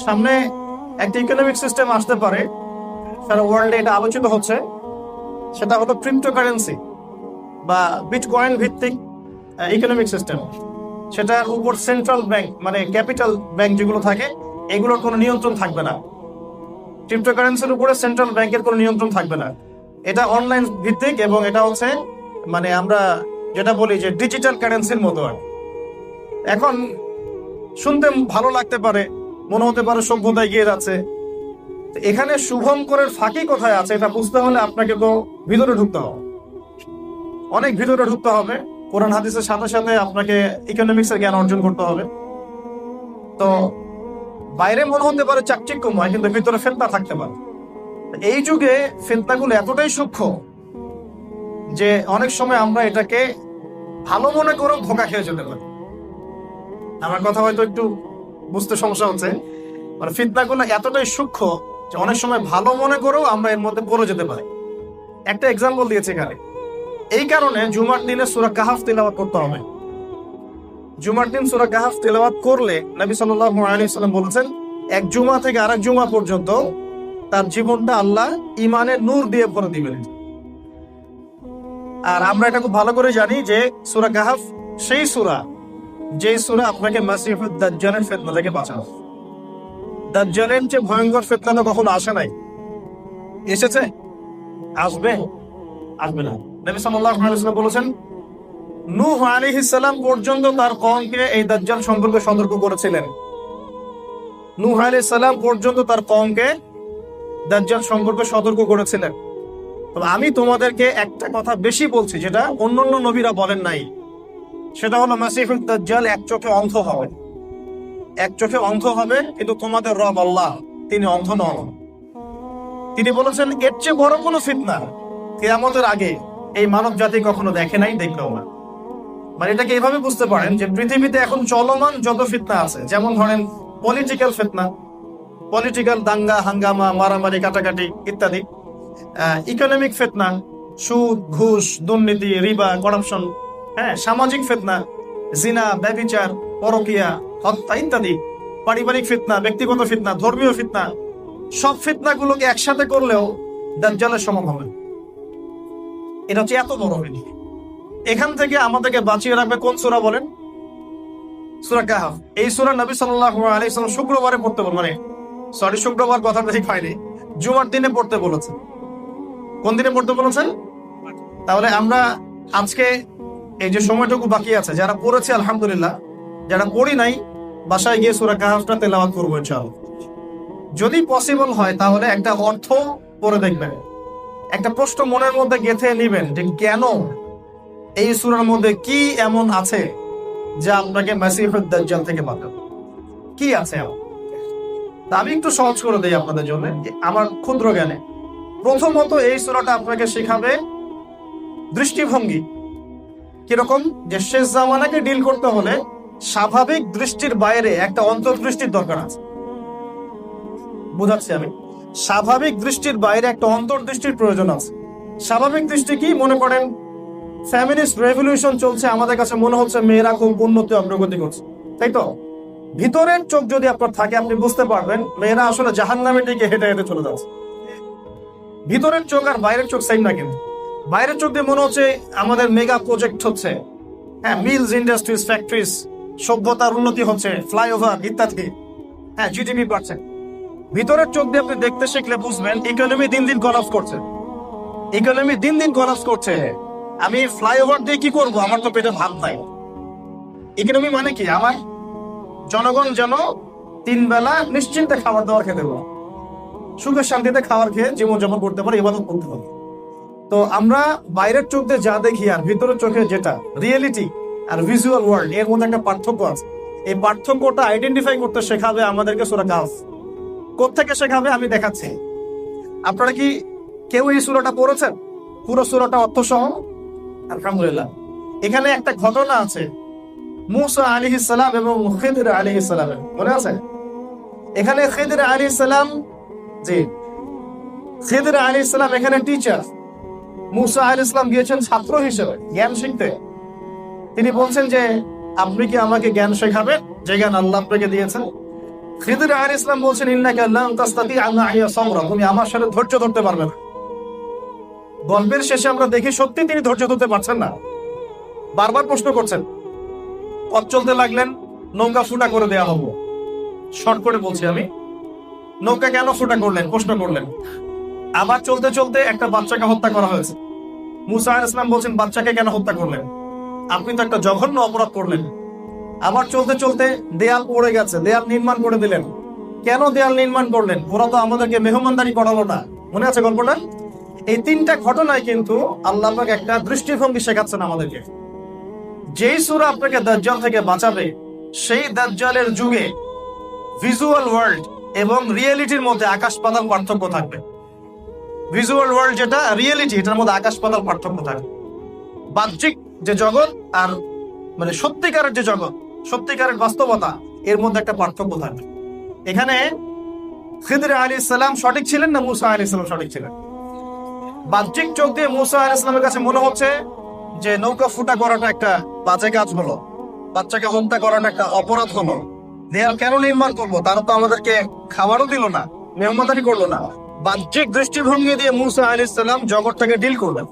সামনে একটা economic system আসতে পারে, সারা ওয়ার্ল্ডে এটা আলোচিত হচ্ছে। সেটা হলো ক্রিপ্টোকারেন্সি বা বিটকয়েন ভিত্তিক ইকোনমিক সিস্টেম। সেটার উপর সেন্ট্রাল ব্যাংক মানে ক্যাপিটাল ব্যাংক যেগুলো থাকে এগুলোর কোনো নিয়ন্ত্রণ থাকবে না। ক্রিপ্টোকারেন্সির উপরে সেন্ট্রাল ব্যাংকের কোনো নিয়ন্ত্রণ থাকবে না। এটা অনলাইন ভিত্তিক এবং এটা হচ্ছে মানে আমরা যেটা বলি যে ডিজিটাল কারেন্সির মতো। আর এখন শুনতে ভালো লাগতে পারে, মনে হতে পারে সভ্যতা এগিয়ে যাচ্ছে। এখানে শুভঙ্করের ফাঁকি কোথায় আছে এটা বুঝতে হলে আপনাকে তো ভিতরে ঢুকতে হবে, অনেক ভিতরে ঢুকতে হবে। কোরআন হাদিসের সাথে সাথে আপনাকে ইকোনমিক্সের জ্ঞান অর্জন করতে হবে। তো বাইরে মনে হতে পারে চাকচিক্যময়, কিন্তু ভিতরে ফেতনা থাকতে পারে। এই যুগে ফেতনাগুলো এতটাই সূক্ষ্ম যে অনেক সময় আমরা এটাকে ভালো মনে করেও ধোঁকা খেয়ে যেতে পারি। আমার কথা হয়তো একটু বুঝতে সমস্যা হচ্ছে। মানে ফিতনাগুলো এতটাই সূক্ষ্ম যে অনেক সময় ভালো মনে করেও আমরা এর মধ্যে পড়ে যেতে পারি। একটা এক্সাম্পল দিয়েছে এখানে। এই কারণে জুমার দিনে সূরা কাহাফ তিলাওয়াত করতে হবে। জুমার দিন সূরা কাহাফ তিলাওয়াত করলে নবী সাল্লাল্লাহু আলাইহি ওয়াসাল্লাম বলেছেন, এক জুমা থেকে আরেক জুমা পর্যন্ত তার জীবনটা আল্লাহ ইমানের নূর দিয়ে ভরে দিবেন। আর আমরা এটা খুব ভালো করে জানি যে সূরা কাহাফ সেই সূরা যে সূরা আপনাকে মাসিহুদ দাজ্জালের ফিতনা থেকে বাঁচাবে। দাজ্জালের যে ভয়ঙ্কর ফিতনা কখনো আসে নাই, এসেছে, আসবে, আসবে না। নবী সাল্লাল্লাহু আলাইহি ওয়াসাল্লাম বলেছেন, নূহ আলাইহিস সালাম পর্যন্ত তার কওমকে এই দাজ্জাল সম্পর্কে সতর্ক করেছিলেন। নূহ আলাইহিস সালাম পর্যন্ত তার কওমকে দাজ্জাল সম্পর্কে সতর্ক করেছিলেন। তবে আমি তোমাদেরকে একটা কথা বেশি বলছি যেটা অন্যান্য নবীরা বলেন নাই। সেটা হলো মাসিহুদ দাজ্জাল এক চোখে অন্ধ হবে, এক চোখে অন্ধ হবে, কিন্তু তোমাদের রব আল্লাহ তিনি অন্ধ নন। তিনি বলেছেন এর চেয়ে বড় কোনো ফিতনা কিয়ামতের আগে এই মানব জাতি কখনো দেখে নাই, দেখবেও না। মানে এটাকে এইভাবে বুঝতে পারেন যে পৃথিবীতে এখন চলমান যত ফিতনা আছে, যেমন ধরেন পলিটিক্যাল ফিতনা, পলিটিক্যাল দাঙ্গা হাঙ্গামা মারামারি কাটাকাটি ইত্যাদি, ইকোনমিক ফিতনা, সুদ ঘুষ দুর্নীতি রিবা করাপশন, সামাজিক ফিতনা, জিনা ব্যভিচার পরকিয়া হত্যা ইত্যাদি, পারিবারিক ফিতনা, ব্যক্তিগত ফিতনা, ধর্মীয় ফিতনা, সব ফিতনাগুলোকে একসাথে করলেও দাজ্জালের সমান হবে। এটা হচ্ছে এত বড় ফিতনা। এখান থেকে আমাদেরকে বাঁচিয়ে রাখবে কোন সূরা বলেন? সূরা কাহাফ। এই সূরা নবী সাল্লাল্লাহু আলাইহি ওয়াসাল্লাম শুক্রবারে পড়তে বলেন, মানে সরি শুক্রবার কথাটা ঠিক হয়নি, জুমার দিনে পড়তে বলেছেন। কোন দিনে পড়তে বলেছেন? তাহলে আমরা আজকে এই যে সময়টুকু বাকি আছে, যারা পড়েছে আলহামদুলিল্লাহ, যারা পড়ি নাই বাসায় গিয়ে সূরা কাহাফটা তেলাওয়াত করবো ইনশাআল্লাহ। যদি পসিবল হয় তাহলে একটা অর্থ পড়ে দেখবেন, একটা প্রশ্ন মনের মধ্যে গেঁথে নিবেন যে কেন এই সূরার মধ্যে কি এমন আছে যা আপনাকে মাসিহুদ দাজ্জাল থেকে বাঁচাবে, কি আছে এমন। তা আমি একটু সহজ করে দেই আপনাদের জন্য আমার ক্ষুদ্র জ্ঞানে। প্রথমত এই সূরাটা আপনাকে শেখাবে দৃষ্টিভঙ্গি কিরকম, যে শেষ জামানাকে ডিল করতে হলে স্বাভাবিক দৃষ্টির বাইরে একটা অন্তর্দৃষ্টির দরকার আছে। বুঝাচ্ছি আমি, স্বাভাবিক দৃষ্টির বাইরে একটা অন্তর্দৃষ্টির প্রয়োজন আছে। স্বাভাবিক দৃষ্টি কি? মনে করেন ফ্যামিলিস্ট রেভলিউশন চলছে, আমাদের কাছে মনে হচ্ছে মেয়েরা খুব উন্নতি অগ্রগতি করছে, তাই তো? ভিতরের চোখ যদি আপনার থাকে আপনি বুঝতে পারবেন মেয়েরা আসলে জাহান্নামের দিকে হেঁটে হেঁটে চলে যাচ্ছে। ভিতরের চোখ আর বাইরের চোখ সেম না, কিন্তু বাইরের চোখ দিয়ে মনে হচ্ছে আমাদের মেগা প্রজেক্ট হচ্ছে, মিলস ইন্ডাস্ট্রিজ ফ্যাক্টরিজ, সভ্যতার উন্নতি হচ্ছে, ফ্লাইওভার ইত্যাদি, জিডিপি বাড়ছে। ভিতরের চোখ দিয়ে আপনি দেখতে শিখলে বুঝবেন ইকোনমি দিন দিন কলাপস করছে, ইকোনমি দিন দিন কলাপস করছে। আমি ফ্লাইওভার দিয়ে কি করব? আমার তো পেটে ভাত নাই। ইকোনমি মানে কি? আমার জনগণ যেন 3 বেলা নিশ্চিন্তে খাবার দাবার খেতে পারে, সুখে শান্তিতে খাবার খেয়ে জীবনযাপন করতে পারে, ইবাদত করতে পারে। তো আমরা বাইরের চোখ দিয়ে যা দেখি আর ভিতরের চোখে যেটা রিয়েলিটি আর ভিজুয়াল ওয়ার্ল্ড, এর মধ্যে একটা পার্থক্য আছে। এই পার্থক্যটা আইডেন্টিফাই করতে শেখাবে আমাদেরকে সূরা কাহাফ। কোত্থেকে শেখাবে আমি দেখাচ্ছি। আপনারা কি কেউ এই সূরাটা পড়েছেন পুরো সূরাটা অর্থ সহ? আলহামদুলিল্লাহ। এখানে একটা ঘটনা আছে মূসা আলাইহিস সালাম এবং খিদর আলাইহিস সালামের, মনে আছে? এখানে খিদর আলাইহিস সালাম, জি খিদর আলাইহিস সালাম এখানে টিচার, মূসা আলাইহিস সালাম গিয়েছেন ছাত্র হিসেবে জ্ঞান শিখতে। তিনি বলছেন যে আপনি কি আমাকে জ্ঞান শেখাবেন যে জ্ঞান আল্লাহ আপনাকে দিয়েছেন? খিদির আলাইহিস ইসলাম বলছেন ইন্নাকা লান তাসতাতিআ মা'ইয়া সাবরা, তুমি আমার সাথে ধৈর্য ধরতে পারবে না। গল্পের শেষে আমরা দেখি সত্যি তিনি ধৈর্য ধরতে পারছেন না, বারবার প্রশ্ন করছেন। পথ চলতে লাগলেন, নৌকা ফুটা করে দেয়া হবো। শর্ট করে বলছি আমি, নৌকা কেন ফুটা করলেন প্রশ্ন করলেন। আবার চলতে চলতে একটা বাচ্চাকে হত্যা করা হয়েছে। মুসা আলাইহিস সালাম বলছেন বাচ্চাকে কেন হত্যা করলেন, আপনি তো একটা জঘন্য অপরাধ করলেন। আবার চলতে চলতে দেয়াল পড়ে গেছে, দেয়াল নির্মাণ করে দিলেন। কেন দেয়াল নির্মাণ করলেন, ওরা তো আমাদেরকে মেহমানদারি করালো না। মনে আছে গল্পটা? এই তিনটা ঘটনায় কিন্তু আল্লাহ পাক একটা দৃষ্টিভঙ্গি শেখাচ্ছেন আমাদেরকে। যেই সূরা আপনাকে দাজ্জাল থেকে বাঁচাবে, সেই দাজ্জালের যুগে ভিজুয়াল ওয়ার্ল্ড এবং রিয়েলিটির মধ্যে আকাশ পাতাল পার্থক্য থাকবে। ভিজুয়াল ওয়ার্ল্ড যেটা, রিয়েলিটি এটার মধ্যে আকাশ পাতাল পার্থক্য থাকবে। বাহ্যিক যে জগৎ আর মানে সত্যিকারের যে জগৎ, সত্যিকারের বাস্তবতা, এর মধ্যে একটা পার্থক্য থাকবে। এখানে খিদির আলাইহিস সালাম সঠিক ছিলেন না মুসা আলাইহিস সালাম সঠিক ছিলেন? বাহ্যিক চোখ দিয়ে মুসা আলাইহিস সালামের কাছে মনে হচ্ছে যে নৌকা ফুটা করাটা একটা বাজে কাজ হলো, বাচ্চাকে হত্যা করাটা একটা অপরাধ হলো। দেয়াল কেন নির্মাণ করবো, তারা তো আমাদেরকে খাবারও দিল না, মেহমানদারি করলো না। বাহ্যিক দৃষ্টিভঙ্গি দিয়ে মুসা আলাইহিস সালাম জগৎটাকে ডিল করলেন।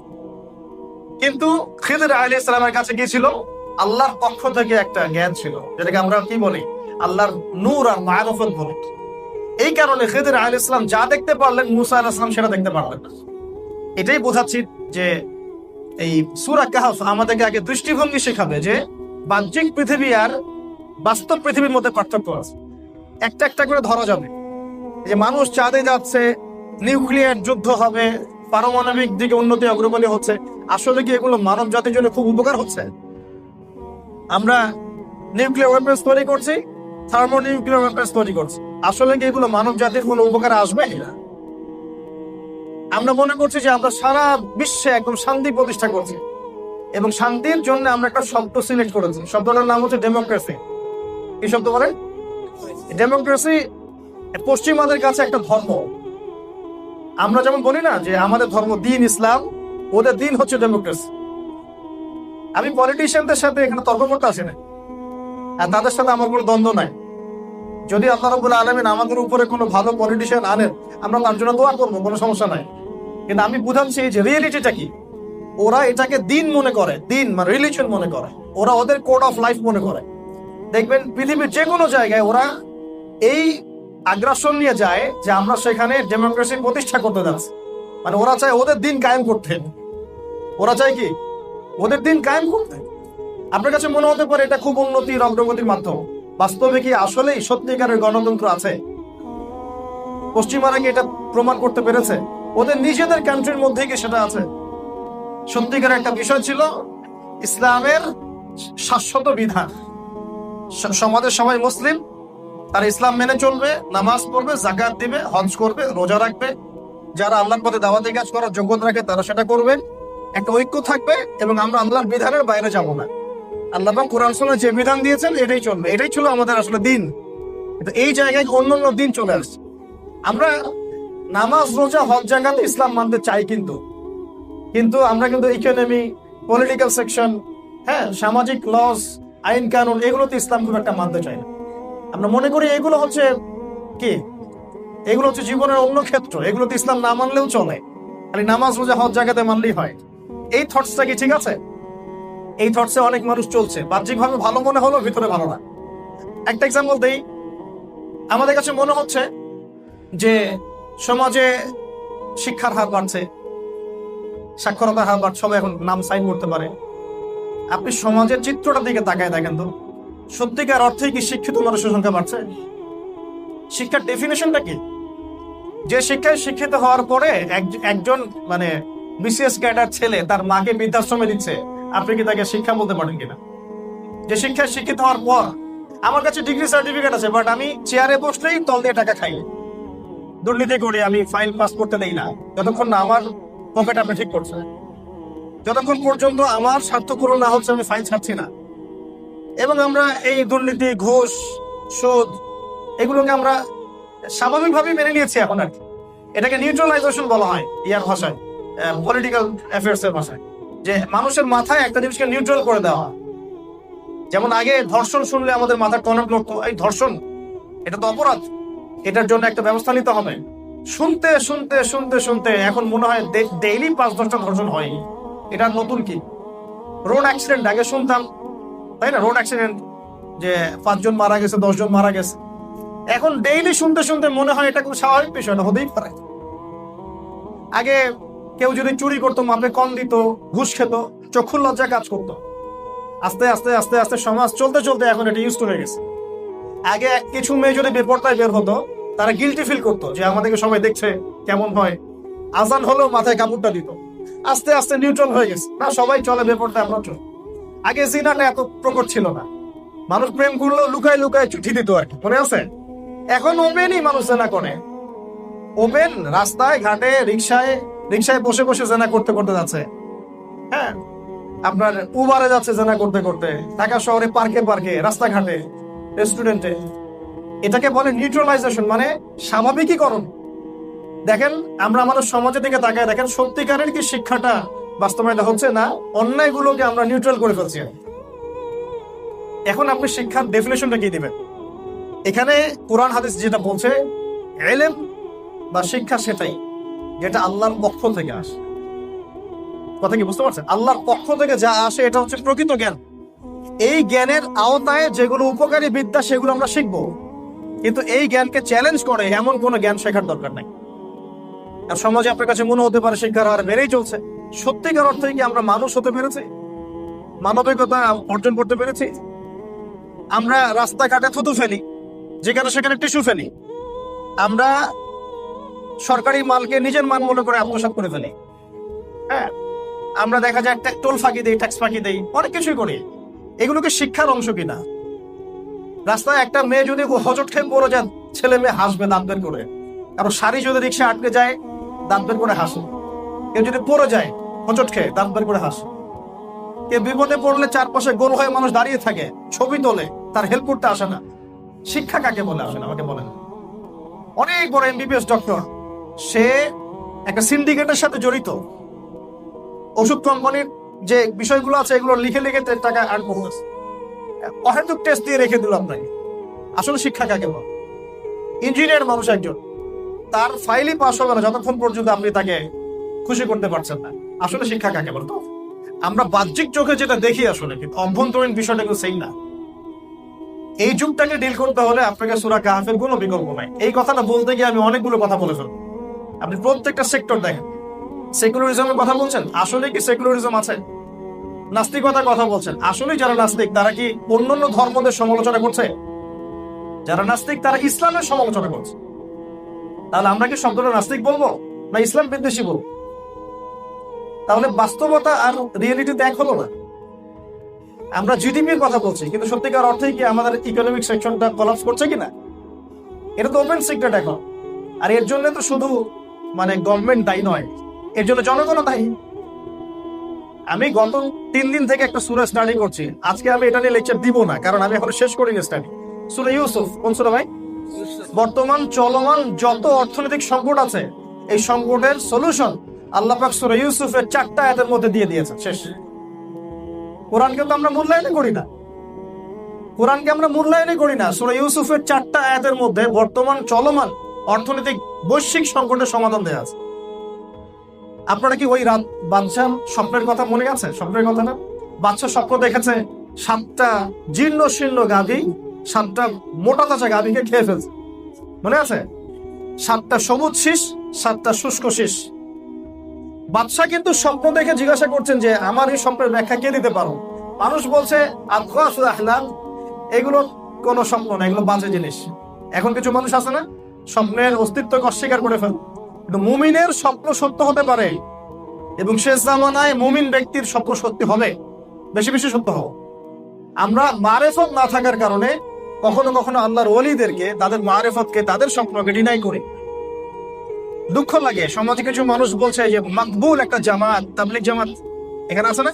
কিন্তু খিদির আলাইহিস সালামের কাছে কি ছিল? আল্লাহর পক্ষ থেকে একটা জ্ঞান ছিল, যেটাকে আমরা কি বলি, আল্লাহর নূর আর মারফত বলি। এই কারণে খিদির আলাইহিস সালাম যা দেখতে পারলেন, মুসা আলাইহিস সালাম সেটা দেখতে পারলেন না। এটাই বোঝাচ্ছি যে এই সূরা কাহফ আমাদেরকে আগে দৃষ্টিভঙ্গি শেখাবে যে বাহ্যিক পৃথিবী আর বাস্তব পৃথিবীর মধ্যে পার্থক্য আছে। একটা একটা করে ধরা যাবে যে মানুষ চাঁদে যাচ্ছে, নিউক্লিয়ার যুদ্ধ হবে, পারমাণবিক দিকে উন্নতি অগ্রগতি হচ্ছে। আসলে কি এগুলো মানব জাতির জন্য খুব উপকার হচ্ছে? আমরা নিউক্লিয়ার ওয়েপন্স তৈরি করছি, থার্মো নিউক্লিয়ার ওয়েপন্স তৈরি করছি, আসলে কি এগুলো মানব জাতির কোনো উপকার আসবে? আমরা মনে করছি যে আমরা সারা বিশ্বে একদম শান্তি প্রতিষ্ঠা করছি, এবং শান্তির জন্য আমরা একটা শব্দ সিলেক্ট করেছি। শব্দটার নাম হচ্ছে ডেমোক্রেসি। কি শব্দ বলেন? ডেমোক্রেসি পশ্চিমাদের কাছে একটা ধর্ম। আমরা যেমন বলি না যে আমাদের ধর্ম দিন ইসলাম, ওদের দিন হচ্ছে ডেমোক্রেসি। আমি পলিটিশিয়ানদের সাথে এখানে তর্ক করতে আসি না, আর তাদের সাথে আমার কোনো দ্বন্দ্ব নাই। যদি আল্লাহ রাব্বুল আলামিন আমাদের উপরে কোনো ভালো পলিটিশিয়ান আনেন, আমরা তার জন্য দোয়া করবো, কোনো সমস্যা নাই। কিন্তু আমি বুঝাচ্ছি যে রিয়েলিটিটা কি। ওরা এটাকে দিন মনে করে, দিন মানে রিলিজিয়ন মনে করে, ওরা ওদের কোড অফ লাইফ মনে করে। দেখবেন পৃথিবীর যে কোনো জায়গায় ওরা এই আগ্রাসন নিয়ে যায় যে আমরা সেখানে ডেমোক্রেসি প্রতিষ্ঠা করতে যাচ্ছি। মানে ওরা চায় ওদের দিন কায়েম করতে, ওরা চায় কি ওদের দিন কায়েম করতে। আপনার কাছে মনে হতে পারে এটা খুব উন্নতির অগ্রগতির মাধ্যম, বাস্তবে কি আসলেই সত্যিকারের গণতন্ত্র আছে? পশ্চিমারা কি এটা প্রমাণ করতে পেরেছে? ওদের নিজেদের কান্ট্রির মধ্যে কি সেটা আছে? সত্যিকার একটা বিষয় ছিল ইসলামের শাশ্বত বিধান। সমাজের সবাই মুসলিম, তারা ইসলাম মেনে চলবে, নামাজ পড়বে, যাকাত দিবে, হজ করবে, রোজা রাখবে। যারা আল্লাহর পথে দাওয়াতি কাজ করার যোগ্যতা রাখে তারা সেটা করবে। একটা ঐক্য থাকবে, এবং আমরা আল্লাহর বিধানের বাইরে যাব না। আল্লাহ পাক কোরআন সুন্নাহয় যে বিধান দিয়েছেন এটাই চলবে। এটাই ছিল আমাদের আসলে দিন। কিন্তু এই জায়গায় অন্যান্য দিন চলে আসছে। আমরা নামাজ, রোজা, হজ, যাকাত ইসলাম মানতে চাই, কিন্তু আমরা কিন্তু ইকোনমি, পলিটিক্যাল সেকশন, হ্যাঁ, সামাজিক লস, আইন কানুন, এগুলোতে ইসলাম খুব একটা মানতে চাই না। আমরা মনে করি এগুলো হচ্ছে কি, এগুলো হচ্ছে জীবনের অন্য ক্ষেত্র, এগুলোতে ইসলাম না মানলেও চলে, খালি নামাজ, রোজা, হজ, যাকাতে মানলেই হয়। এই থটসটা কি ঠিক আছে? এই থটসে অনেক মানুষ চলছে, বাহ্যিকভাবে ভালো মনে হলো, ভিতরে ভালো না। একটা এক্সাম্পল দেই। আমাদের কাছে মনে হচ্ছে যে সমাজে শিক্ষার হার বাড়ছে, সাক্ষরতার হার বাড়ছে, সবাই এখন নাম সাইন করতে পারে। আপনি সমাজের চিত্রটার দিকে তাকায় দেখেন তো, সত্যিকার অর্থে কি শিক্ষিত মানুষের সংখ্যা বাড়ছে? শিক্ষার ডেফিনেশনটা কি? যে শিক্ষায় শিক্ষিত হওয়ার পরে একজন মানে বিসিএস ক্যাডার ছেলে তার মাকে বৃদ্ধাশ্রমে দিচ্ছে, আপনি কি তাকে শিক্ষা বলতে পারেন কিনা? যে শিক্ষায় শিক্ষিত হওয়ার পর আমার কাছে ডিগ্রি সার্টিফিকেট আছে, বাট আমি চেয়ারে বসলেই তল দিয়ে টাকা খাই, দুর্নীতি করি, আমি ফাইল পাস করতে দেই না, যতক্ষণ না আমার পকেট আপনি ঠিক করছেন, যতক্ষণ পর্যন্ত আমার স্বার্থ পূরণ না হচ্ছে আমি ফাইল ছাড়ছি না। এবং আমরা এই দুর্নীতি, ঘুষ, সুদ, এগুলোকে আমরা স্বাভাবিকভাবেই মেনে নিয়েছি এখন। আর কি এটাকে নিউট্রালাইজেশন বলা হয় ইয়ার ভাষায়, পলিটিক্যাল অ্যাফেয়ার্স এর ভাষায়, যে মানুষের মাথায় একটা জিনিসকে নিউট্রাল করে দেওয়া হয়। যেমন আগে ধর্ষণ শুনলে আমাদের মাথার টনক নড়তো, এই ধর্ষণ, এটা তো অপরাধ, এটার জন্য একটা ব্যবস্থা নিতে হবে। শুনতে শুনতে শুনতে শুনতে এখন মনে হয় ডেইলি 5-10টা ধর্ষণ হয়। এটা নতুন কি? রোড অ্যাক্সিডেন্ট আগে শুনতাম, তাই না? রোড অ্যাক্সিডেন্ট যে 5 জন মারা গেছে, 10 জন মারা গেছে। এখন ডেইলি শুনতে শুনতে মনে হয় এটা খুব স্বাভাবিক বিষয়, না হতেই পারে। আগে কেউ যদি চুরি করতো, মাপে কম দিত, ঘুষ খেত, চক্ষুর লজ্জা কাজ করতো। আস্তে আস্তে আস্তে আস্তে সমাজ চলতে চলতে এখন এটা ইউজ হয়ে গেছে। আগে কিছু মেয়ে যদি বেপরদায় বের হতো, তারা গিল্টি ফিল করতো যে আমাদেরকে সবাই দেখছে, কেমন হয়। আজান হলেও মাথায় কাপড়টা দিত। আস্তে আস্তে নিউট্রাল হয়ে গেছে, না সবাই চলে বেপরদায়, আমরা চল। আগে জিনাটা এত প্রকট ছিল না, মানুষ প্রেম করলেও লুকায় লুকায় চিঠি দিত আর কি, মনে আছে? এখন ওপেনই মানুষ জেনা করে, ওপেন রাস্তায় ঘাটে রিক্সায় বসে বসে জেনা করতে করতে যাচ্ছে। হ্যাঁ, আপনার উবারে যাচ্ছে জেনা করতে করতে, ঢাকা শহরে পার্কে পার্কে, রাস্তাঘাটে, রেস্টুরেন্টে। এটাকে বলে নিউট্রালাইজেশন, মানে স্বাভাবিকীকরণ। দেখেন, আমরা আমাদের সমাজের দিকে তাকায় দেখেন, সত্যিকারের কি শিক্ষাটা বাস্তবায়িত হচ্ছে না অন্যায়গুলোকে আমরা নিউট্রাল করে ফেলছি। এখন আপনি শিক্ষার ডেফিনেশনটা কি দিবেন? এখানে কোরআন হাদিস যেটা বলছে, ইলম বা শিক্ষা সেটাই যেটা আল্লাহর পক্ষ থেকে আসে। কথা কি বুঝতে পারছেন? আল্লাহর পক্ষ থেকে যা আসে এটা হচ্ছে প্রকৃত জ্ঞান। এই জ্ঞানের আওতায় যেগুলো উপকারী বিদ্যা সেগুলো আমরা শিখবো, কিন্তু এই জ্ঞানকে চ্যালেঞ্জ করে এমন কোনো জ্ঞান শেখার দরকার নাই। আর সমাজে আপনার কাছে মনে হতে পারে শিক্ষার হার বেড়েই চলছে। সত্যিকার অর্থে কি আমরা মানুষ হতে পেরেছি? মানবিকতা অর্জন করতে পেরেছি? আমরা রাস্তাঘাটে থুতু ফেলি, যেখানে সেখানে টিস্যু ফেলি। আমরা সরকারি মালকে নিজের মান মনে করে আত্মসাৎ করে ফেলি। হ্যাঁ, আমরা দেখা যায় টোল ফাঁকি দেই, ট্যাক্স ফাঁকি দেই, অনেক কিছুই করি। এগুলোকে শিক্ষার অংশ কিনা? রাস্তায় একটা মেয়ে যদি হজট খেয়ে পড়ে যায়, ছেলে মেয়ে হাসবে দাঁত বের করে। কারণ শাড়ি যদি রিক্সা আটকে যায়, দাঁত বের করে হাসে। কেউ যদি পড়ে যায় হজট খেয়ে, দাঁত বের করে হাসে। কেউ বিপদে পড়লে চারপাশে গোল হয়ে মানুষ দাঁড়িয়ে থাকে, ছবি তোলে, তার হেল্প করতে আসে না। শিক্ষা কাকে বলে? আসে না, আমাকে বলেন। অনেক বড় এমবিবিএস ডক্টর, সে একটা সিন্ডিকেটের সাথে জড়িত। ওষুধ কোম্পানির যে বিষয়গুলো আছে এগুলো লিখে লিখে টাকা আর্ন করতেছে। অহেতুক টেস্ট দিয়ে রেখে দিল আপনাকে। আসলে শিক্ষা কাকে বলে? ইঞ্জিনিয়ার মানুষ একজন, তার ফাইলই পাস হবে না যতক্ষণ পর্যন্ত আপনি তাকে খুশি করতে পারছেন না। আসলে শিক্ষা কাকে বলতো? আমরা বাহ্যিক চোখে যেটা দেখি আসলে, কিন্তু অভ্যন্তরীণ বিষয়টা কিন্তু সেই না। এই যুগটাকে ডিল করতে হলে আপনাকে সূরা কাহফের কোনো বিকল্প নাই। এই কথাটা বলতে গিয়ে আমি অনেকগুলো কথা বলে ফেলবো। আপনি প্রত্যেকটা সেক্টর দেখেন, সেকুলারিজমের কথা বলছেন, আসলে কি সেকুলারিজম আছে? নাস্তিকতার কথা বলছেন, আসলে যারা নাস্তিক তারা কি অন্যান্য ধর্মদের সমালোচনা করছে? যারা নাস্তিক তারা ইসলামের সমালোচনা করছে। তাহলে আমরা কি শব্দটা নাস্তিক বলবো না ইসলাম বিদ্বেষী বলবো? তাহলে বাস্তবতা আর রিয়েলিটিতে এক হলো না। আমরা জিডিপির কথা বলছি, কিন্তু সত্যিকার অর্থে কি আমাদের ইকোনমিক সেকশনটা কলাপস করছে কিনা? এটা তো ওপেন সিক্রেট এখন। আর এর জন্য তো শুধু মানে গভর্নমেন্ট দায়ী নয়, এর জন্য জনগণও দায়ী। আমি গত 3 দিন থেকে একটা সূরা স্টাডি করছি। আজকে আমি এটা নিয়ে লেকচার দিব না, কারণ আমি এখন শেষ করিনি স্টাডি। সূরা ইউসুফ। কোন সূরা ভাই? বর্তমান চলমান যত অর্থনৈতিক সংকট আছে, এই সংকটের সলিউশন আল্লাহ পাক সূরা ইউসুফের 4টা আয়াতের মধ্যে দিয়ে দিয়েছেন। শেষ। কোরআনকে তো আমরা মূল্যায়নই করি না, কোরআনকে আমরা মূল্যায়নই করি না। সূরা ইউসুফের 4টা আয়াতের মধ্যে বর্তমান চলমান অর্থনৈতিক বৈশ্বিক সংকটের সমাধান দেওয়া আছে। আপনারা কি ওই রাত বাদশাহ স্বপ্নের কথা মনে আছে? স্বপ্নের কথা না? বাদশাহ স্বপ্ন দেখেছে 7টা জীর্ণ শীর্ণ গাভী 7টা মোটা তাজা গাভীকে খেয়ে ফেলছে, মনে আছে? 7টা সবুজ শীষ, 7টা শুষ্ক শীষ। বাদশাহ কিন্তু স্বপ্ন দেখে জিজ্ঞাসা করছেন যে আমার এই স্বপ্নের ব্যাখ্যা কে দিতে পারো? মানুষ বলছে আদগাসুল আহলাম, এগুলো কোনো স্বপ্ন না, এগুলো বাজে জিনিস। এখন কিছু মানুষ আছে না, স্বপ্নের অস্তিত্বকে অস্বীকার করে ফেল। কিন্তু মুমিনের স্বপ্ন সত্য হতে পারে, এবং শেষ জামানায় মুমিন ব্যক্তির স্বপ্ন সত্যি হবে, বেশি বেশি সত্য হবে। আমরা মারেফত না থাকার কারণে কখনো কখনো আল্লাহর ওলিদেরকে, তাদের মারেফতকে, তাদের স্বপ্নকে ডিনাই করি। দুঃখ লাগে, সমাজে কিছু মানুষ বলছে যে মাকবুল একটা জামাত, তাবলিগ জামাত এখানে আছে না,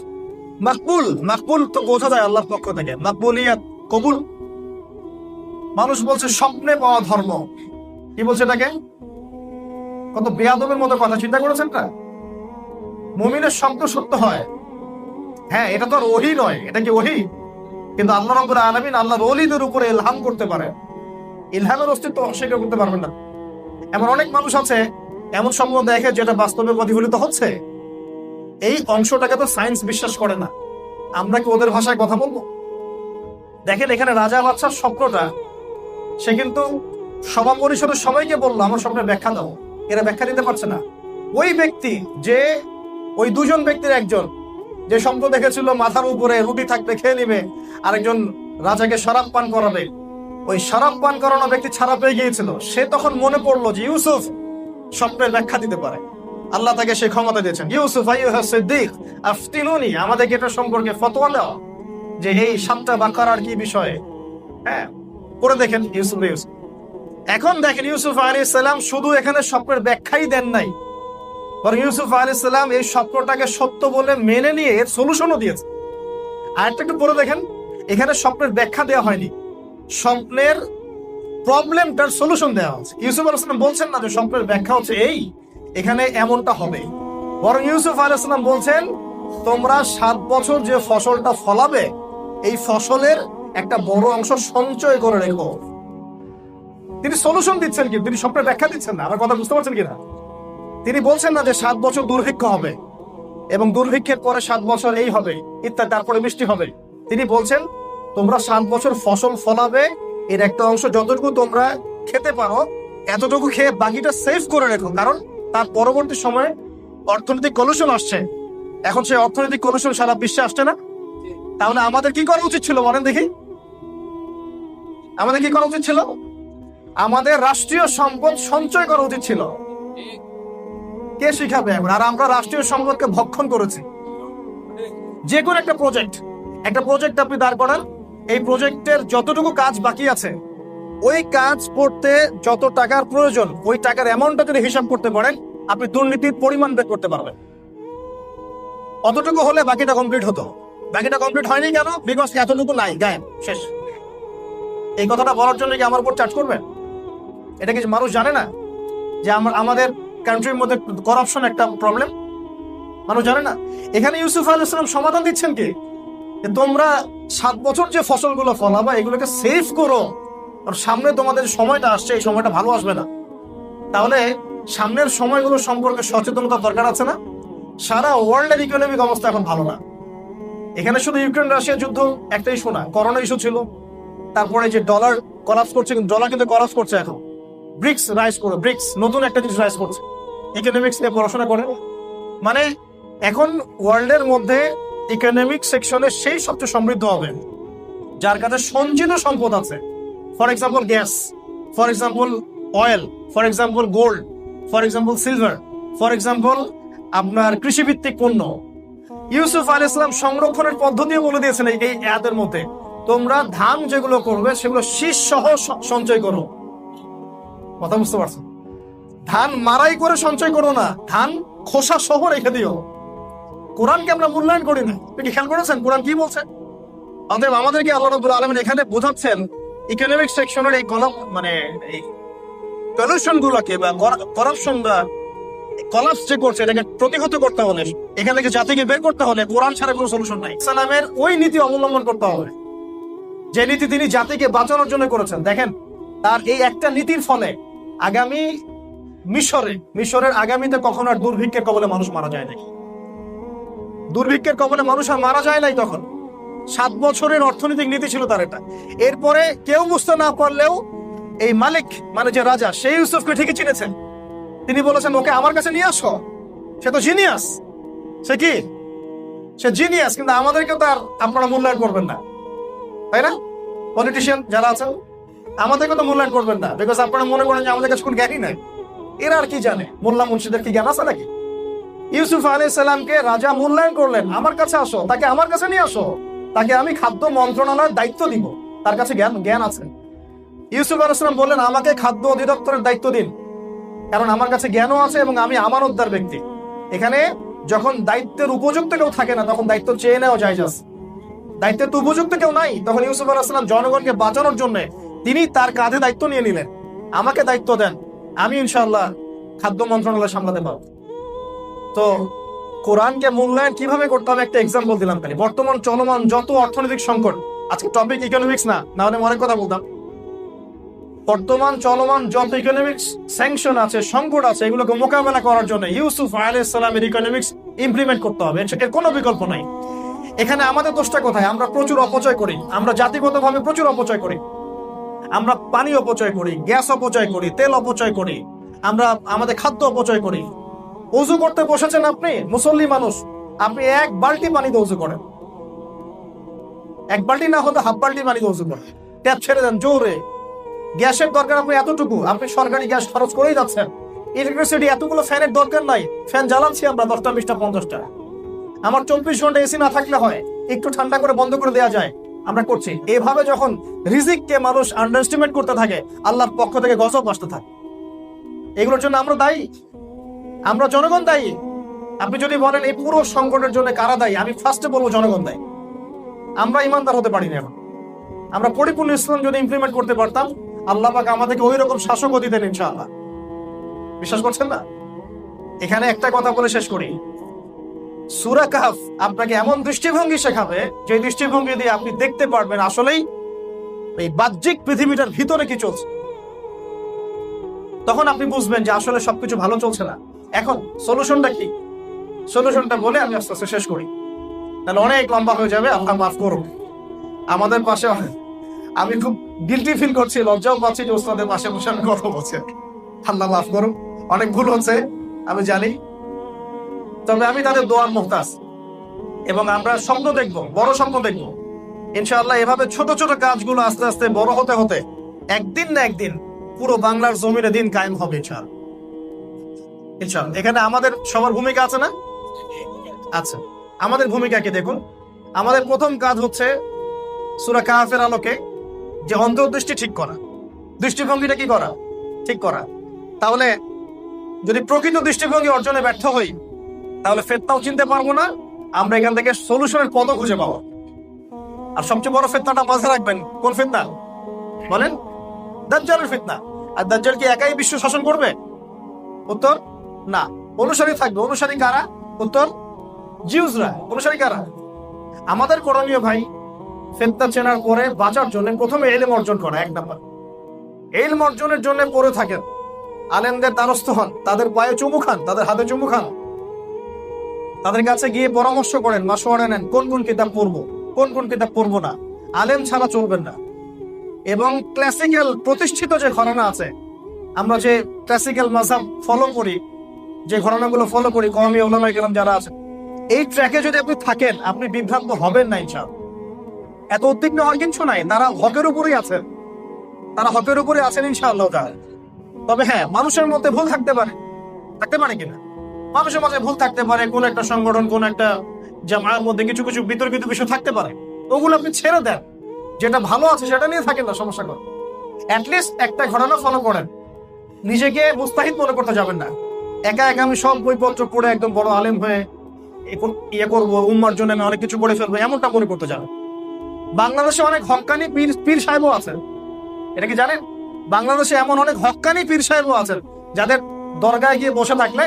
মাকবুল তো বোঝা যায় আল্লাহর পক্ষ থেকে, মাকবুলিয়াত কবুল। মানুষ বলছে স্বপ্নে পাওয়া ধর্ম। কি বলছে এটাকে? কত বেয়াদবের মতো কথা, চিন্তা করেছেন না? মুমিনের স্বপ্ন সত্য হয়, হ্যাঁ, এটা তো আর ওহী নয়। এটা কি ওহী? কিন্তু আল্লাহ রাব্বুল আলামিন আল্লাহর ওলিদের উপরে ইলহাম করতে পারে। ইলহামের অস্তিত্ব অস্বীকার করতে পারবেন না। এমন অনেক মানুষ আছে এমন স্বপ্ন দেখে যেটা বাস্তবে প্রতিফলিত হচ্ছে। এই অংশটাকে তো সায়েন্স বিশ্বাস করে না, আমরা কি ওদের ভাষায় কথা বলবো? দেখেন এখানে রাজা বাদশার স্বপ্নটা, সে কিন্তু সভা পরিষদের সবাইকে বললো আমার স্বপ্নের ব্যাখ্যা দাও, এরা ব্যাখ্যা দিতে পারছে না। ওই ব্যক্তি যে, ওই দুজন ব্যক্তির একজন যে স্বপ্ন দেখেছিল মাথার উপরে রুটি থাকবে খেয়ে নিবে, আরেকজন রাজাকে শরাব পান করাবে, ওই শরাব পান করানো ব্যক্তি ছাড়া পেয়ে গিয়েছিল। সে তখন মনে পড়লো যে ইউসুফ স্বপ্নের ব্যাখ্যা দিতে পারে, আল্লাহ তাকে সে ক্ষমতা দিয়েছেন। ইউসুফ আইয়ুহা সিদ্দিক আফতিনুনি, আমাদেরকে এটা সম্পর্কে ফতোয়া দাও যে এই 7টা বাকারার কি বিষয়ে। হ্যাঁ, পড়ে দেখেন ইউসুফ। এখন দেখেন ইউসুফ আলাইহিস সালাম শুধু এখানে স্বপ্নের ব্যাখ্যাই দেন নাই, বরং ইউসুফ আলাইহিস সালাম এই স্বপ্নটাকে সত্য বলে মেনে নিয়ে এর সলিউশনও দিয়েছে। আর একটু পড়ে দেখেন, এখানে স্বপ্নের ব্যাখ্যা দেওয়া হয়নি, স্বপ্নের প্রবলেমটার সলিউশন দেওয়া হচ্ছে। ইউসুফ আলাইহিস সালাম বলছেন না যে স্বপ্নের ব্যাখ্যা হচ্ছে এই, এখানে এমনটা হবে, বরং ইউসুফ আলাইহিস সালাম বলছেন তোমরা 7 বছর যে ফসলটা ফলাবে এই ফসলের একটা বড় অংশ সঞ্চয় করে রেখো। তিনি সলিউশন দিচ্ছেন, কিন্তু তিনি স্বপ্নের ব্যাখ্যা দিচ্ছেন না। আমার কথা বুঝতে পারছেন কিনা? তিনি বলছেন না যে 7 বছর দুর্ভিক্ষ হবে এবং দুর্ভিক্ষের পরে 7 বছর এই হবে ইত্যাদি, তারপরে বৃষ্টি হবে। তিনি বলছেন তোমরা 7 বছর ফসল ফলাবে, এর একটা অংশ যতটুকু তোমরা খেতে পারো এতটুকু খেয়ে বাকিটা সেভ করে রেখো, কারণ তার পরবর্তী সময়ে অর্থনৈতিক কলুশন আসছে। এখন সেই অর্থনৈতিক কলুশন সারা বিশ্বে আসছে না? তাহলে আমাদের কি করা উচিত ছিল বলেন দেখি? আমাদের কি করা উচিত ছিল? আমাদের রাষ্ট্রীয় সম্পদ সঞ্চয় করা উচিত ছিল। কে শিখাবে এখন? আর আমরা রাষ্ট্রীয় সম্পদকে ভক্ষণ করেছি। যে কোনো একটা প্রজেক্ট আপনি দাঁড় করান, এই প্রজেক্টের যতটুকু কাজ বাকি আছে ওই কাজ করতে যত টাকার প্রয়োজন ওই টাকার অ্যামাউন্টটা যদি হিসাব করতে পারেন আপনি দুর্নীতির পরিমাণ বের করতে পারবেন। অতটুকু হলে বাকিটা কমপ্লিট হতো। বাকিটা কমপ্লিট হয়নি কেন? বিকজ এতটুকু নাই, গায়েব, শেষ। এই কথাটা বলার জন্য কি আমার উপর চার্জ করবেন? এটা কি মানুষ জানে না যে আমাদের কান্ট্রির মধ্যে করাপশন একটা প্রবলেম? মানুষ জানে না? এখানে ইউসুফ আলাইহিস সালাম সমাধান দিচ্ছেন কি, যে তোমরা 7 বছর যে ফসলগুলো ফলাবা এগুলোকে সেভ করো, আর সামনে তোমাদের সময়টা আসছে এই সময়টা ভালো আসবে না। তাহলে সামনের সময়গুলো সম্পর্কে সচেতনতা দরকার আছে না? সারা ওয়ার্ল্ডের ইকোনমিক অবস্থা এখন ভালো না। এখানে শুধু ইউক্রেন রাশিয়া যুদ্ধ একটা ইস্যু না, করোনা ইস্যু ছিল, তারপরে যে ডলার কলাপস করছে, ডলার কিন্তু কলাপস করছে এখন। ব্রিক্স রাইজ করে, ব্রিক্স নতুন একটা জিনিস রাইজ করছে। ইকোনমিক্স নিয়ে পড়াশোনা করে, মানে এখন ওয়ার্ল্ডের মধ্যে ইকোনমিক সেকশনে সেই সবচেয়ে সমৃদ্ধ হবে যার কাছে সঞ্চিত সম্পদ আছে। For example gas, for example oil, for example gold, for example silver, for example আপনার কৃষিভিত্তিক পণ্য। ইউসুফ আলাইহিস সালাম সংরক্ষণের পদ্ধতিও বলে দিয়েছেন এই আয়াতের মধ্যে, তোমরা ধান যেগুলো করবে সেগুলো শীষ সহ সঞ্চয় করো। কথা বুঝতে পারছো? ধান মারাই করে সঞ্চয় করো না, ধান খোসা সহ রেখে দিও। কোরআনকে আমরা মূল্যায়ন করি না। কি খেয়াল করেছেন কোরআন কি বলছে? অতএব আমাদেরকে আল্লাহ রাব্বুল আলামিন এখানে বোঝাচ্ছেন ইকোনমিক সেকশনের এই এই পলিউশন গুলোকে বা করাপশন বা কলাপস যে করছে এটাকে প্রতিহত করতে হলে, এখান থেকে জাতিকে বের করতে হলে কোরআন ছাড়া কোনো সলিউশন নাই। সালামের ওই নীতি অবলম্বন করতে হবে যে নীতি তিনি জাতিকে বাঁচানোর জন্য করেছেন। দেখেন তার এই একটা নীতির ফলে আগামী মিশরের আগামীতে কখনো আর দুর্ভিক্ষের কবলে মানুষ মারা যায় নাই। দুর্ভিক্ষের কবলে মানুষ আর মারা যায় নাই তখন। 7 বছরের অর্থনৈতিক নীতি ছিল তার এটা। এরপরে কেউ বুঝতে না পারলেও এই মালিক মানে যে রাজা, সেই ইউসুফকে ঠিকই চিনেছেন। তিনি বলেছেন ওকে আমার কাছে নিয়ে আসো, সে তো জিনিয়াস। সে কি? সে জিনিয়াস, কিন্তু আমাদেরকে তো আর আপনারা মূল্যায়ন করবেন না, তাই না? পলিটিশিয়ান যারা আছেন আমাদেরকে তো মূল্যায়ন করবেন না, বিকজ আপনারা মনে করেন যে আমাদের কাছে কোনো জ্ঞানই নাই। এরা আর কি জানে? মোল্লা মুন্সিদের কি জ্ঞান আছে নাকি? ইউসুফ আলাইহিস সালামকে রাজা মূল্যায়ন করলেন, আমার কাছে আসো, তাকে আমার কাছে নিয়ে আসো, তাকে আমি খাদ্য মন্ত্রণালয়ের দায়িত্ব দিব, তার কাছে জ্ঞান আছে। ইউসুফ আলাইহিস সালাম বললেন আমাকে খাদ্য অধিদপ্তরের দায়িত্ব দিন, কারণ আমার কাছে জ্ঞানও আছে এবং আমি আমানতদার ব্যক্তি। এখানে যখন দায়িত্বের উপযুক্ত কেউ থাকে না তখন দায়িত্ব চেয়ে নেওয়া জায়েজ আছে। দায়িত্বের তো উপযুক্ত কেউ নাই, তখন ইউসুফ আলাইহিস সালাম জনগণকে বাঁচানোর জন্য তিনি তার কাঁধে দায়িত্ব নিয়ে নিলেন, আমাকে দায়িত্ব দেন, আমি ইনশাআল্লাহ খাদ্য মন্ত্রণালয় সামলাতে পারব। তো কোরআনকে মূল্যায়ন কিভাবে করতে হবে একটা এক্সাম্পল দিলাম খালি। বর্তমান চলমান যত অর্থনৈতিক সংকট, আজকে টপিক ইকোনমিক্স না, না হলে অনেক কথা বলতাম। বর্তমান চলমান যত ইকোনমিক্স স্যাংশন আছে, সংকট আছে, এগুলোকে মোকাবেলা করার জন্য ইউসুফ আলাইহিস সালামের ইকোনমিক্স ইমপ্লিমেন্ট করতে হবে। এর কোনো বিকল্প নাই। এখানে আমাদের দোষটা কোথায়? আমরা প্রচুর অপচয় করি, আমরা জাতিগতভাবে প্রচুর অপচয় করি। আমরা পানি অপচয় করি, গ্যাস অপচয় করি, তেল অপচয় করি, আমরা আমাদের খাদ্য অপচয় করি। ওযু করতে বসেছেন আপনি, মুসল্লি মানুষ, আপনি এক বালতি পানিতে ওযু করেন, এক বালতি না হতে হাফ বালতি পানিতে ওযু করেন, ট্যাপ ছেড়ে দেন জোরে। গ্যাসের দরকার আপনি এতটুকু, আপনি সরকারি গ্যাস খরচ করেই যাচ্ছেন। ইলেকট্রিসিটি এতগুলো ফ্যানের দরকার নাই, ফ্যান জ্বালাচ্ছি আমরা 10টা 20টা 50টা। আমার 24 ঘন্টা এসি না থাকলে হয়, একটু ঠান্ডা করে বন্ধ করে দেওয়া যায়, আমরা করছি। এভাবে যখন রিজিককে মানুষ আন্ডারএস্টিমেট করতে থাকে, আল্লাহর পক্ষ থেকে গজব আসতে থাকে। এগুলোর জন্য আমরা দায়ী, আমরা জনগণ দায়ী। আপনি যদি বলেন এই পুরো সংকটের জন্য কারা দায়ী, আমি ফার্স্টে বলবো জনগণ দায়ী। আমরা ইমানদার হতে পারি না। আমরা পরিপূর্ণ ইসলাম যদি ইমপ্লিমেন্ট করতে পারতাম, আল্লাহ পাক আমাদেরকে ওই রকম শাসকও দিতেন ইনশাআল্লাহ। বিশ্বাস করছেন না? এখানে একটা কথা বলে শেষ করি। সূরা কাহফ আপনাকে এমন দৃষ্টিভঙ্গি শেখাবে, যে দৃষ্টিভঙ্গি দিয়ে আপনি দেখতে পারবেন আসলেই এই বাহ্যিক পৃথিবীটার ভিতরে কি চলছে। তখন আপনি বুঝবেন যে আসলে সবকিছু ভালো চলছে না। এখন সলিউশনটা কি? সলিউশনটা বলে আমি আস্তে আস্তে শেষ করি, তাহলে অনেক লম্বা হয়ে যাবে। আল্লাহ মাফ করুন। আমাদের পাশে আমি খুব গিল্টি ফিল করছি, লজ্জাও পাচ্ছি যে ওস্তাদের পাশে বসে আমি কথা বলছি। আল্লাহ মাফ করুন, অনেক ভুল হচ্ছে আমি জানি, তবে আমি তাদের দোয়ার মুহতাজ। এবং আমরা স্বপ্ন দেখবো, বড় স্বপ্ন দেখবো ইনশাআল্লাহ। এভাবে ছোট ছোট কাজগুলো আস্তে আস্তে বড় হতে হতে একদিন না একদিন পুরো বাংলার জমিনে দিন কায়েম হবে ইনশাআল্লাহ। ইনশাআল্লাহ এখানে আমাদের সবার ভূমিকা আছে না? আচ্ছা, আমাদের ভূমিকা কি দেখুন। আমাদের প্রথম কাজ হচ্ছে সূরা কাহফের আলোকে যে অন্তর্দৃষ্টি ঠিক করা, দৃষ্টিভঙ্গিটা কি করা, ঠিক করা। তাহলে যদি প্রকৃত দৃষ্টিভঙ্গি অর্জনে ব্যর্থ হই, তাহলে ফিতনাও চিনতে পারবো না, আমরা এখান থেকে সলিউশনের পথও খুঁজে পাবো। আর সবচেয়ে বড় ফিতনাটা মাথায় রাখবেন, কোন ফিতনা বলেন? দাজ্জালের ফিতনা। আর দাজ্জাল কি একাই বিশ্ব শাসন করবে? উত্তর না, অনুসারী থাকবে। অনুসারী কারা? উত্তর জিউসরা। অনুসারী কারা? আমাদের করণীয় ভাই, ফিতনা চেনার পরে বাঁচার জন্য প্রথমে ইলম অর্জন করা, এক নাম্বার। ইলম অর্জনের জন্য পড়ে থাকেন, আলেমদের দ্বারস্থ হন, তাদের পায়ে চুমু খান, তাদের হাতে চুমু খান, তাদের কাছে গিয়ে পরামর্শ করেন, মাশওয়ারা নেন, কোন কোন কিতাব পড়বো, কোন কোন কিতাব পড়বো না। আলেম ছাড়া চলবেন না। এবং ক্লাসিক্যাল প্রতিষ্ঠিত যে ঘরানা আছে, আমরা যে ক্লাসিক্যাল মাযহাব ফলো করি, যে ঘরানাগুলো ফলো করি, কওমি উলামায়ে কেরাম যারা আছে, এই ট্র্যাকে যদি আপনি থাকেন, আপনি বিভ্রান্ত হবেন না ইনশাআল্লাহ। এত উদ্বিগ্ন হওয়ার কিছু নাই, তারা হকের উপরেই আছেন, তারা হকের উপরে আছেন ইনশাআল্লাহ। তবে হ্যাঁ, মানুষের মধ্যে ভুল থাকতে পারে, থাকতে পারে কিনা? মানুষের মাঝে ভুল থাকতে পারে, কোন একটা সংগঠন, কোন একটা জামায়ার মধ্যে কিছু কিছু বিতর্কিত বিষয় থাকতে পারে, ওগুলো আপনি ছেড়ে দেন। যেটা ভালো আছে সেটা নিয়ে থাকেন না, সমস্যা করে অ্যাটলিস্ট একটা ঘটনা ফলো করেন। নিজেকে মুস্তাহিদ মনে করতে যাবেন না। একা একা আমি সব বইপত্র পড়ে একদম বড় আলেম হয়ে ইয়ে করবো, উম্মার জন্য আমি অনেক কিছু করে ফেলবো, এমনটা মনে করতে যাবেন। বাংলাদেশে অনেক হক্কানি পীর সাহেবও আছেন, এটা কি জানেন? বাংলাদেশে এমন অনেক হক্কানি পীর সাহেবও আছেন, যাদের দরগায় গিয়ে বসে থাকলে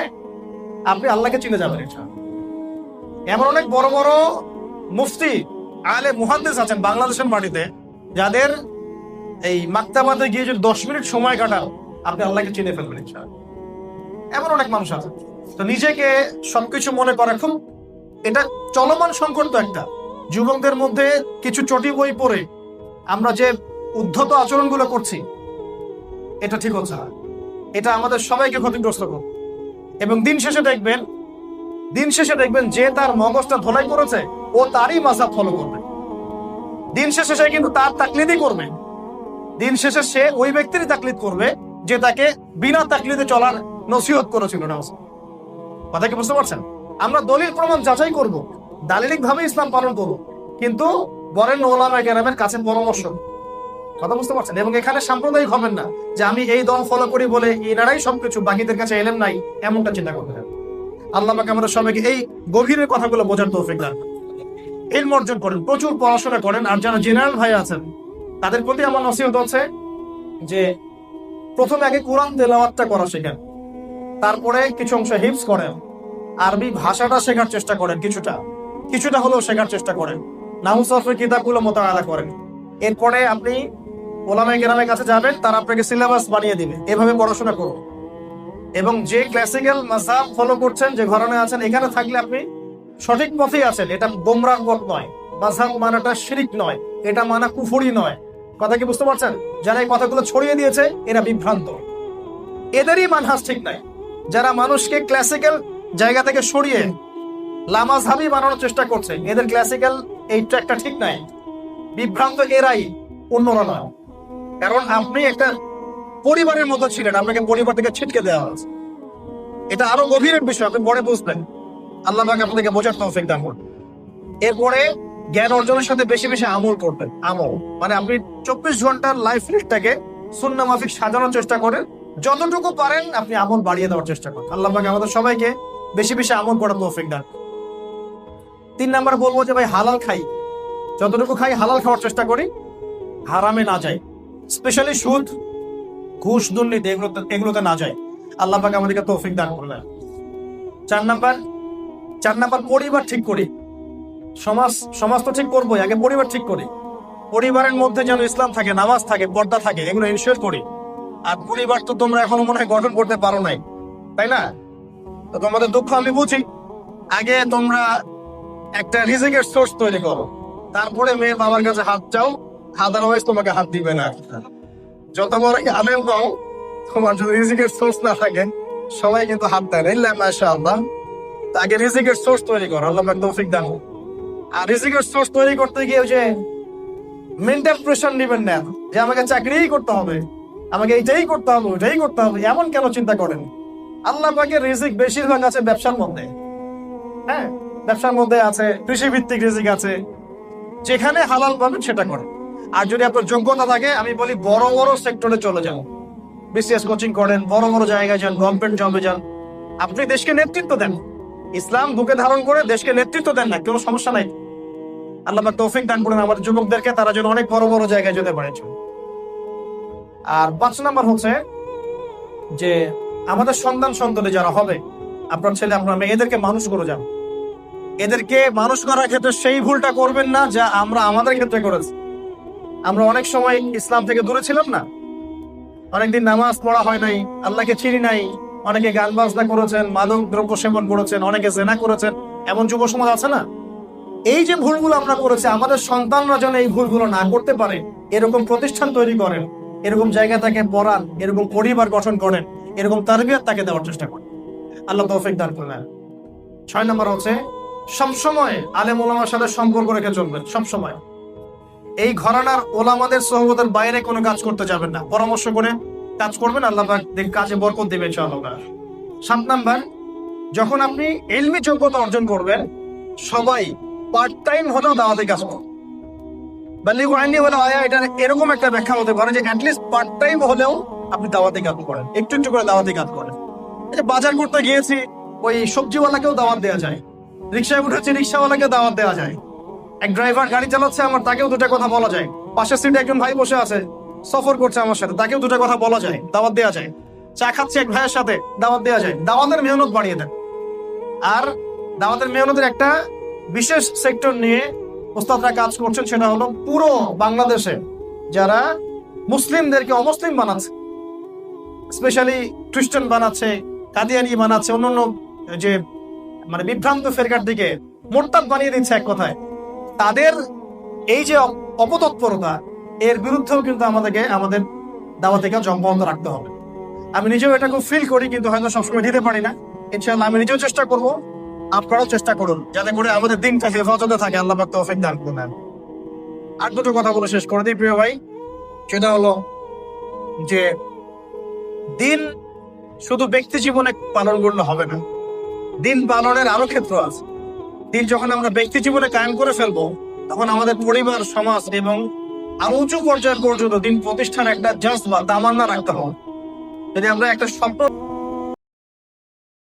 আপনি আল্লাহকে চিনে যাবেন। এমন অনেক বড় বড় মুফতি, আলে মুহাদ্দিস আছেন বাংলাদেশের মাটিতে, যাদের এই মাকতাবাতে গিয়ে যদি 10 মিনিট সময় কাটান, আপনি আল্লাহকে চিনে ফেলবেন ইনশাআল্লাহ। এমন অনেক মানুষ আছে। তো নিজেকে সবকিছু মনে করা খুব, এটা চলমান সংকট। তো একটা যুবকদের মধ্যে কিছু চটি বই পড়ে আমরা যে উদ্ধত আচরণগুলো করছি, এটা ঠিক হচ্ছে না। এটা আমাদের সবাইকে ক্ষতিগ্রস্ত করবে। এবং দিন শেষে দেখবেন যে তার মগজটা ধোলাই করেছে, ও তারই মাযহাব ফলো করবে। দিন শেষে সে কিন্তু তার তাকলিদই করবে। দিন শেষে সে ওই ব্যক্তিরই তাকলিদ করবে যে তাকে বিনা তাকলিদে চলার নসিহত করেছিল না। কথা কি বুঝতে পারছেন? আমরা দলিল প্রমাণ যাচাই করব, দালিলিক ভাবে ইসলাম পালন করব, কিন্তু বরেণ্য উলামায়ে কেরামের কাছে পরামর্শ। কথা বুঝতে পারছেন? এবং এখানে সাম্প্রদায়িক হবেন না যে আমি এই দল ফলো করি বলে এনারাই সবকিছু, বাকিদের কাছে এলেম নাই, এমনটা চিন্তা করবেন। আল্লাহ পাক আমাদের সবাইকে এই গভীরের কথাগুলো বোঝার তৌফিক দান। ইলম অর্জন করেন, প্রচুর পড়াশোনা করেন। আর যারা জেনারেল ভাই আছেন, তাদের প্রতি আমার নসিহত হচ্ছে যে প্রথমে আগে কোরআন তেলাওয়াতটা করা শেখেন, তারপরে কিছু অংশ হিফজ করেন, আরবি ভাষাটা শেখার চেষ্টা করেন, কিছুটা হলেও শেখার চেষ্টা করেন, নাহু সরফের কিতাবগুলো মোতালা করেন। এরপরে আপনি ওলামায়ে কেরামের কাছে যাবেন, তারা আপনাকে সিলেবাস বানিয়ে দিবে, এভাবে পড়াশোনা করুন। এবং যে ক্লাসিক্যাল মাযহাব ফলো করছেন, যে ঘরানা আছেন, এখানে থাকলে আপনি সঠিক পথেই আছেন। এটা গোমরাহ পথ নয়, মাযহাব মানাটা শিরক নয়, এটা মানা কুফরি নয়। কথা কি বুঝতে পারছেন? যারা এই কথাগুলো ছড়িয়ে দিয়েছে এরা বিভ্রান্ত, এদেরই মানহাজ ঠিক নাই। যারা মানুষকে ক্লাসিক্যাল জায়গা থেকে সরিয়ে লামাযহাবি বানানোর চেষ্টা করছে, এদের ক্লাসিক্যাল এই ট্র্যাকটা ঠিক নাই। বিভ্রান্ত এরাই, অন্যরা নয়। কারণ আপনি একটা পরিবারের মতো ছিলেন, আপনাকে পরিবার থেকে ছিটকে দেওয়া হয়েছে। এটা আরো গভীরের বিষয়, আপনি পরে বুঝবেন। আল্লাহ পাক আপনাকে বোঝার তৌফিক দান করুন। এরপরে জ্ঞান অর্জনের সাথে বেশি বেশি আমল করবেন। আমল মানে আপনি 24 ঘন্টার লাইফ লিস্টটাকে সুন্নাহ মাফিক সাজানোর চেষ্টা করেন। যতটুকু পারেন আপনি আমল বাড়িয়ে দেওয়ার চেষ্টা করেন। আল্লাহ পাক আমাদের সবাইকে বেশি বেশি আমল করার তৌফিক দান। 3 নাম্বার বলবো যে ভাই হালাল খাই, যতটুকু খাই হালাল খাওয়ার চেষ্টা করি, হারামে না যাই। স্পেশালি সুদ, ঘুষ, দুর্নীতি এগুলোতে না যায়। আল্লাহ পাক আমাদেরকে তৌফিক দান করলেন। 4 নাম্বার পরিবার ঠিক করি। সমাজ তো ঠিক করবোই, আগে পরিবার ঠিক করি। পরিবারের মধ্যে যেন ইসলাম থাকে, নামাজ থাকে, পর্দা থাকে, এগুলো ইনশিওর করি। আর পরিবার তো তোমরা এখনো মনে হয় গঠন করতে পারো নাই, তাই না? তো তোমাদের দুঃখ আমি বুঝি। আগে তোমরা একটা রিজিকের সোর্স তৈরি করো, তারপরে মেয়ের বাবার কাছে হাত চাও, আদারওয়াইজ তোমাকে হাত দিবে না। যত বড় আলেম পাও, তোমার যদি রিজিকের সোর্স না থাকে সবাই কিন্তু হাত দেয় না। ইল্লা মাশাআল্লাহ। আগে রিজিকের সোর্স তৈরি করো, আল্লাহ পাক তৌফিক দান। আর রিজিকের সোর্স তৈরি করতে গিয়ে যে মেন্টাল প্রেশার নেবেন না যে আমাকে চাকরিই করতে হবে, আমাকে এইটাই করতে হবে, ওইটাই করতে হবে, এমন কেন চিন্তা করেন? আল্লাহ পাকের রিজিক বেশিরভাগ আছে ব্যবসার মধ্যে। হ্যাঁ, ব্যবসার মধ্যে আছে, কৃষি ভিত্তিক রিজিক আছে। যেখানে হালাল পাবেন সেটা করেন। আর যদি আপনার যোগ্যতা থাকে, আমি বলি বড় বড় সেক্টরে চলে যান, বিসিএস কোচিং করেন, বড় বড় জায়গায় যান, গভর্নমেন্ট জবে যান। আপনি দেশকে নেতৃত্ব দেন, ইসলাম বুকে ধারণ করে দেশকে নেতৃত্ব দেন না, কোনো সমস্যা নাই। আল্লাহ পাক তৌফিক দান করেন আমাদের যুবকদেরকে, তারা যেন অনেক বড় বড় জায়গায় যেতে পারে। আর 5 নাম্বার হচ্ছে যে আমাদের সন্তানে যারা হবে, আপনার ছেলে আপনার মেয়ে, এদেরকে মানুষ করে যান। এদেরকে মানুষ করার ক্ষেত্রে সেই ভুলটা করবেন না যা আমরা আমাদের ক্ষেত্রে করেছি। আমরা অনেক সময় ইসলাম থেকে দূরে ছিলাম না, অনেকদিন নামাজ পড়া হয় নাই, আল্লাহকে চিনি নাই, অনেকে গান বাজনা করেছেন, মাদক দ্রব্য সেবন করেছেন, অনেকে জেনা করেছেন, এমন যুব সমাজ আছে না? এই যে ভুলগুলো আমরা করেছি, আমাদের সন্তানরা যেন এই ভুলগুলো না করতে পারে, এরকম প্রতিষ্ঠান তৈরি করেন, এরকম জায়গা তাকে পড়ান, এরকম পরিবার গঠন করেন, এরকম তারবিয়ত তাকে দেওয়ার চেষ্টা করেন। আল্লাহ তৌফিক দান করেন। 6 নাম্বার হচ্ছে সবসময় আলেম ওলামার সাথে সম্পর্ক রেখে চলবেন। সবসময় এই ঘরানার ওলামাদের সোহবতের বাইরে কোনো কাজ করতে যাবেন না, পরামর্শ করে কাজ করবেন, আল্লাহ পাক কাজে বরকত দিবেন ইনশাআল্লাহ। 7 নাম্বার, যখন আপনি ইলমি যোগ্যতা অর্জন করবেন, সবাই পার্ট টাইম হলেও দাওয়াতি কাজ করুন। বাল্লিগু আন্নী ওয়ালাউ আয়া, এটা এরকম একটা ব্যাখ্যা হতে পারে যে অ্যাটলিস্ট পার্ট টাইম হলেও আপনি দাওয়াতি কাজ করেন, একটু একটু করে দাওয়াতি কাজ করেন। এই যে বাজার করতে গিয়েছি, ওই সবজিওয়ালাকেও দাওয়াত দেওয়া যায়, রিক্সায় উঠেছি, রিক্সাওয়ালাকে দাওয়াত দেওয়া যায়, এক ড্রাইভার গাড়ি চালাচ্ছে আমার, তাকেও 2টা কথা বলা যায়। পাশের সিটে একজন ভাই বসে আছে, সফর করছে আমার সাথে, তাকেও 2টা কথা বলা যায়, দাওয়াত দেওয়া যায়। চা খাচ্ছে এক ভাইয়ের সাথে, দাওয়াত দেওয়া যায়। দাওয়াতের মেহনত বাড়িয়ে দেন। আর দাওয়াতের মেহনতের একটা বিশেষ সেক্টর নিয়ে ওস্তাদরা কাজ করছেন, সেটা হলো পুরো বাংলাদেশে যারা মুসলিমদেরকে অমুসলিম বানাচ্ছে, স্পেশালি খ্রিস্টান বানাচ্ছে, কাদিয়ানি বানাচ্ছে, অন্যান্য যে মানে বিভ্রান্ত ফেরকার দিকে মোরতাদ বানিয়ে দিচ্ছে, এক কথায় তাদের এই যে অপতৎপরতা, এর বিরুদ্ধেও কিন্তু আমাদেরকে আমাদের দাওয়াতি কাজ অব্যাহত রাখতে হবে। আমি নিজেও এটা খুব ফিল করি, কিন্তু হয়তো সবসময় দিতে পারি না। ইনশাআল্লাহ আমি নিজেও চেষ্টা করব, আপনারাও চেষ্টা করুন, যাতে করে আমাদের দিনটা হেফাজতে থাকে। আল্লাহ পাক তৌফিক দান করুন। আর 2টো কথা বলে শেষ করে দিই প্রিয় ভাই, সেটা হলো যে দিন শুধু ব্যক্তি জীবনে পালন করলে হবে না, দিন পালনের আরো ক্ষেত্র আছে। দিন যখন আমরা ব্যক্তি জীবনে কায়েম করে ফেলবো, তখন আমাদের পরিবার, সমাজ এবং আরো উঁচু পর্যায় পর্যন্ত দিন প্রতিষ্ঠান একটা জাজবা, তামান্না রাখতে হবে। যদি আমরা একটা স্বপ্ন